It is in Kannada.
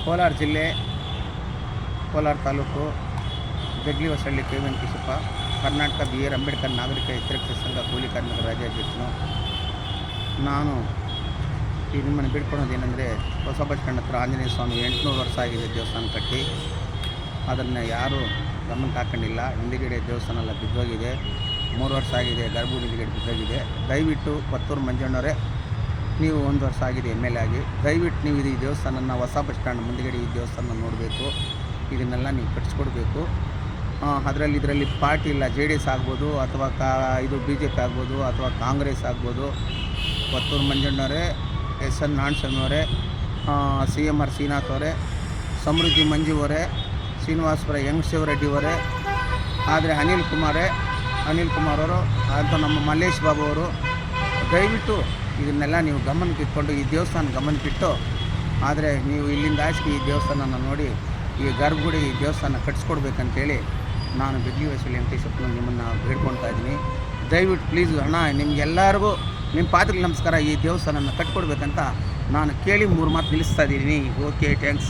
ಕೋಲಾರ ಜಿಲ್ಲೆ, ಕೋಲಾರ ತಾಲೂಕು, ಜಗ್ಲಿವಸಳ್ಳಿ ಕೆ ವೆಂಕಟೇಶಪ್ಪ, ಕರ್ನಾಟಕ BR ಅಂಬೇಡ್ಕರ್ ನಾಗರಿಕ ಹಿತರಕ್ಷಣಾ ಸಂಘ ಕೂಲಿ ಕಾರ್ಮಿಕರ ರಾಜ್ಯಾಧ್ಯಕ್ಷನು. ನಾನು ಈ ನಿಮ್ಮನ್ನು ಬೇಡ್ಕೊಳೋದೇನೆಂದರೆ, ಹೊಸ ಬಸ್ ಸ್ಟ್ಯಾಂಡ್ ಹತ್ರ ಆಂಜನೇಯ ಸ್ವಾಮಿ 800 ವರ್ಷ ಆಗಿದೆ ದೇವಸ್ಥಾನ ಕಟ್ಟಿ, ಅದನ್ನು ಯಾರೂ ಗಮನಕ್ಕೆ ಹಾಕೊಂಡಿಲ್ಲ. ಹಿಂದುಗಡೆ ದೇವಸ್ಥಾನ ಎಲ್ಲ ಬಿದ್ದೋಗಿದೆ, 3 ವರ್ಷ ಆಗಿದೆ. ಗರ್ಭಗುಡಿ ಹಿಂದುಗಡೆ ಬಿದ್ದೋಗಿದೆ. ದಯವಿಟ್ಟು ಕೊತ್ತೂರು ಮಂಜಣ್ಣವರೇ, ನೀವು 1 ವರ್ಷ ಆಗಿದೆ MLA ಆಗಿ, ದಯವಿಟ್ಟು ನೀವು ಈ ದೇವಸ್ಥಾನನ ಹೊಸ ಬಸ್ ಸ್ಟ್ಯಾಂಡ್ ಮುಂದುಗಡೆ ಈ ದೇವಸ್ಥಾನ ನೋಡಬೇಕು. ಇದನ್ನೆಲ್ಲ ನೀವು ಕಟ್ಟಿಸ್ಕೊಡ್ಬೇಕು. ಇದರಲ್ಲಿ ಪಾರ್ಟಿ ಇಲ್ಲ, JDS ಆಗ್ಬೋದು ಅಥವಾ ಇದು BJP ಆಗ್ಬೋದು ಅಥವಾ ಕಾಂಗ್ರೆಸ್ ಆಗ್ಬೋದು. ಕೊತ್ತೂರು ಮಂಜಣ್ಣವರೇ, SN ನಾರಾಯಣಸ್ವಾಮಿ ಅವರೇ, CMR ಶ್ರೀನಾಥ್ ಅವರೇ, ಸಮೃದ್ಧಿ ಮಂಜು ಅವರೇ, ಶ್ರೀನಿವಾಸಪುರ ಶಿವರೆಡ್ಡಿ ಅವರೇ, ಆದರೆ ಅನಿಲ್ ಕುಮಾರ್ ಅವರು ಅಥವಾ ನಮ್ಮ ಮಲ್ಲೇಶ್ ಬಾಬು ಅವರು, ದಯವಿಟ್ಟು ಇದನ್ನೆಲ್ಲ ನೀವು ಗಮನಕ್ಕೆ ಇಟ್ಕೊಂಡು ಈ ದೇವಸ್ಥಾನ ಗಮನಕ್ಕಿಟ್ಟು, ಆದರೆ ನೀವು ಇಲ್ಲಿಂದ ಆಚೆಗೆ ಈ ದೇವಸ್ಥಾನನ ನೋಡಿ ಈ ಗರ್ಭಗುಡಿ ಈ ದೇವಸ್ಥಾನ ಕಟ್ಸ್ಕೊಡ್ಬೇಕಂತೇಳಿ ನಾನು ಜಗ್ಲಿವಸಳ್ಳಿ ವೆಂಕಟೇಶಪ್ಪನ ನಿಮ್ಮನ್ನು ಬೇಡ್ಕೊಳ್ತಾ ಇದ್ದೀನಿ. ದಯವಿಟ್ಟು ಪ್ಲೀಸ್ ಅಣ್ಣ, ನಿಮಗೆಲ್ಲರಿಗೂ ನಿಮ್ಮ ಪಾದಕ್ಕೆ ನಮಸ್ಕಾರ. ಈ ದೇವಸ್ಥಾನನ ಕಟ್ಕೊಡ್ಬೇಕಂತ ನಾನು ಕೇಳಿ 3 ಮಾತು ನಿಲ್ಲಿಸ್ತಾ ಇದ್ದೀನಿ. Okay, thanks.